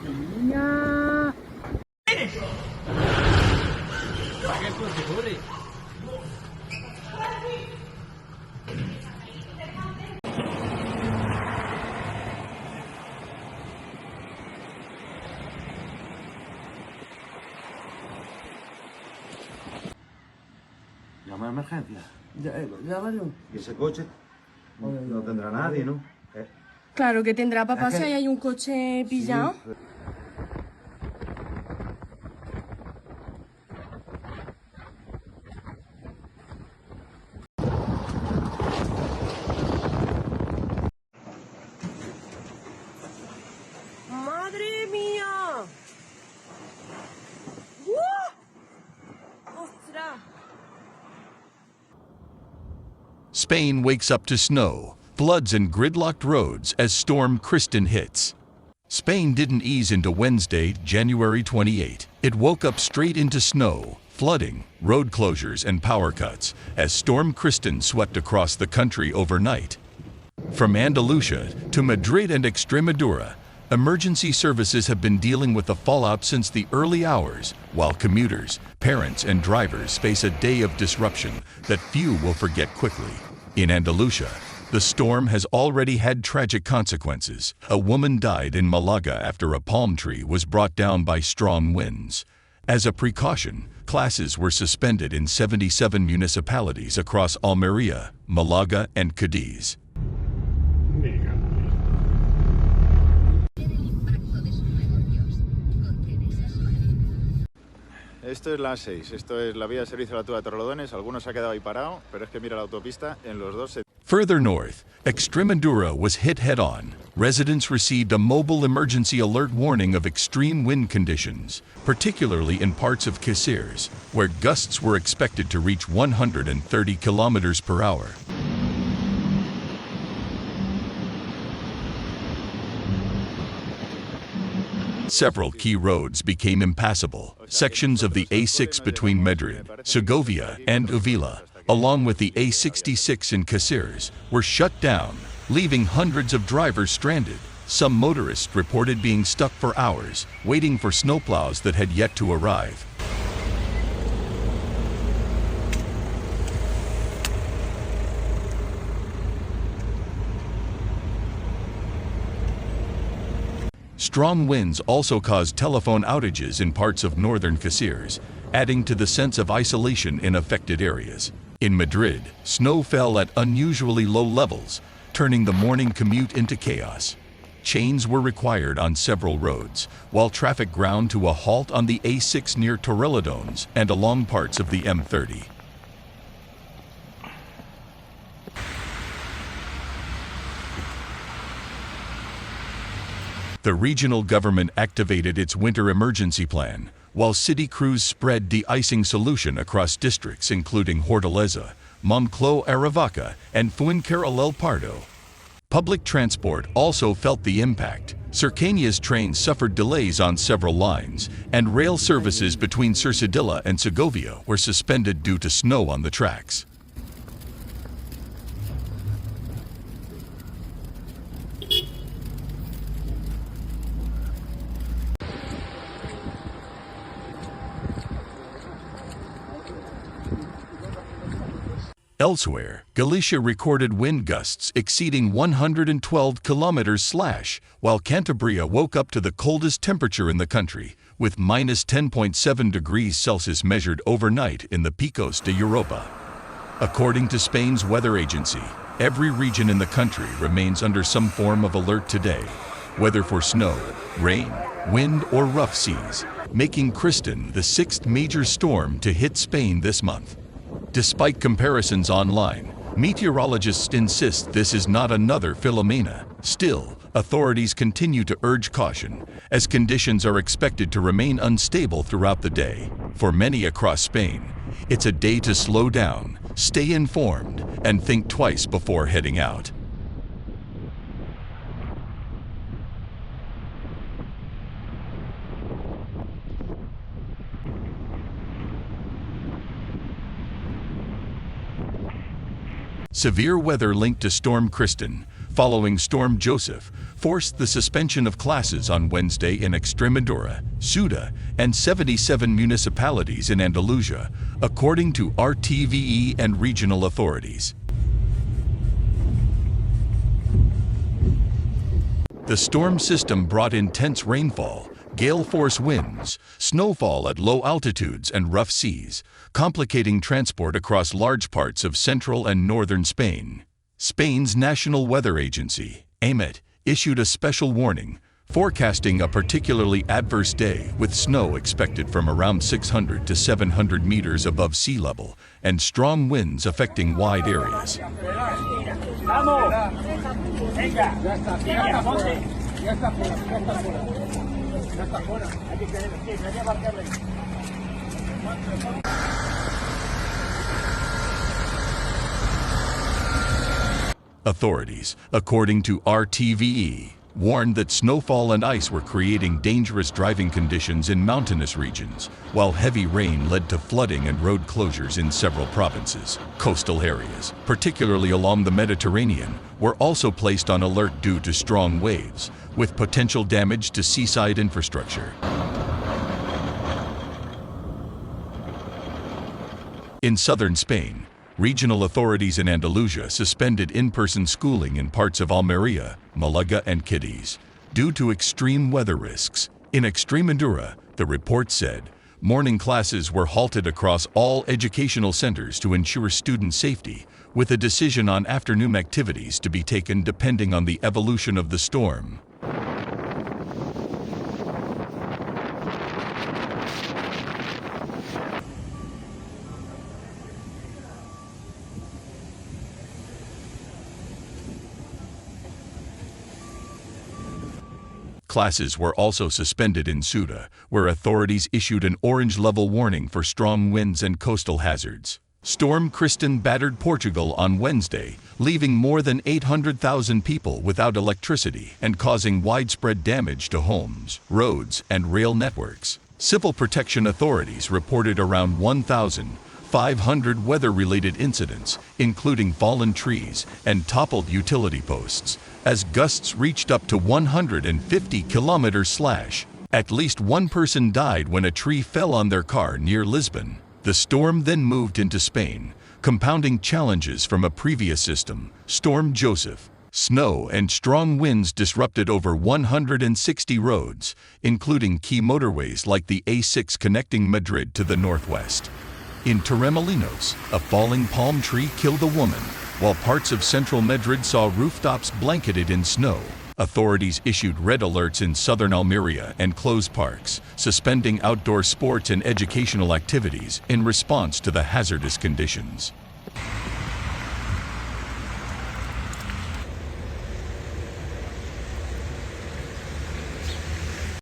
Niña. Llama a emergencia. Llámalo. ¿Y ese coche? No tendrá nadie, ¿no? Claro que tendrá, papá, Es que- si ahí hay un coche pillado. Sí. ¡Madre mía! ¡Ostras! Spain wakes up to snow, floods and gridlocked roads as Storm Kristin hits. Spain didn't ease into Wednesday, January 28. It woke up straight into snow, flooding, road closures and power cuts as Storm Kristin swept across the country overnight. From Andalucia to Madrid and Extremadura, emergency services have been dealing with the fallout since the early hours, while commuters, parents and drivers face a day of disruption that few will forget quickly. In Andalucia, the storm has already had tragic consequences. A woman died in Malaga after a palm tree was brought down by strong winds. As a precaution, classes were suspended in 77 municipalities across Almería, Malaga and Cadiz. Esto es la A6, esto es la vía de servicio de la Altura de Torrelodones. Algunos se ha quedado ahí parado, pero es que mira la autopista en los dos. Further north, Extremadura was hit head-on. Residents received a mobile emergency alert warning of extreme wind conditions, particularly in parts of Cáceres, where gusts were expected to reach 130 kilometers per hour. Several key roads became impassable. Sections of the A6 between Madrid, Segovia, and Uvila, along with the A66 in Cáceres, were shut down, leaving hundreds of drivers stranded. Some motorists reported being stuck for hours, waiting for snowplows that had yet to arrive. Strong winds also caused telephone outages in parts of northern Cáceres, adding to the sense of isolation in affected areas. In Madrid, snow fell at unusually low levels, turning the morning commute into chaos. Chains were required on several roads, while traffic ground to a halt on the A6 near Torrelodones and along parts of the M30. The regional government activated its winter emergency plan, while city crews spread de-icing solution across districts including Hortaleza, Moncloa Aravaca, and Fuencarral Pardo. Public transport also felt the impact. Cercania's trains suffered delays on several lines, and rail services between Cercedilla and Segovia were suspended due to snow on the tracks. Elsewhere, Galicia recorded wind gusts exceeding 112 km/h, while Cantabria woke up to the coldest temperature in the country, with minus 10.7 degrees Celsius measured overnight in the Picos de Europa. According to Spain's weather agency, every region in the country remains under some form of alert today, whether for snow, rain, wind, or rough seas, making Kristen the sixth major storm to hit Spain this month. Despite comparisons online, meteorologists insist this is not another Filomena. Still, authorities continue to urge caution, as conditions are expected to remain unstable throughout the day. For many across Spain, it's a day to slow down, stay informed, and think twice before heading out. Severe weather linked to Storm Kristin. following Storm Joseph, forced the suspension of classes on Wednesday in Extremadura, Ceuta, and 77 municipalities in Andalucia, according to RTVE and regional authorities. The storm system brought intense rainfall, gale-force winds, snowfall at low altitudes, and rough seas, complicating transport across large parts of central and northern Spain. Spain's National Weather Agency, AEMET, issued a special warning, forecasting a particularly adverse day with snow expected from around 600 to 700 meters above sea level and strong winds affecting wide areas. Authorities, according to RTVE, warned that snowfall and ice were creating dangerous driving conditions in mountainous regions, while heavy rain led to flooding and road closures in several provinces. Coastal areas, particularly along the Mediterranean, were also placed on alert due to strong waves, with potential damage to seaside infrastructure. In southern Spain, regional authorities in Andalucia suspended in-person schooling in parts of Almería, Malaga, and Cadiz due to extreme weather risks. In Extremadura, the report said, morning classes were halted across all educational centers to ensure student safety, with a decision on afternoon activities to be taken depending on the evolution of the storm. Classes were also suspended in Ceuta, where authorities issued an orange-level warning for strong winds and coastal hazards. Storm Kristin battered Portugal on Wednesday, leaving more than 800,000 people without electricity and causing widespread damage to homes, roads, and rail networks. Civil protection authorities reported around 1,500 weather-related incidents, including fallen trees and toppled utility posts, as gusts reached up to 150 km/h. At least one person died when a tree fell on their car near Lisbon. The storm then moved into Spain, compounding challenges from a previous system, Storm Joseph. Snow and strong winds disrupted over 160 roads, including key motorways like the A6 connecting Madrid to the northwest. In Torremolinos, a falling palm tree killed a woman, while parts of central Madrid saw rooftops blanketed in snow. Authorities issued red alerts in southern Almería and closed parks, suspending outdoor sports and educational activities in response to the hazardous conditions.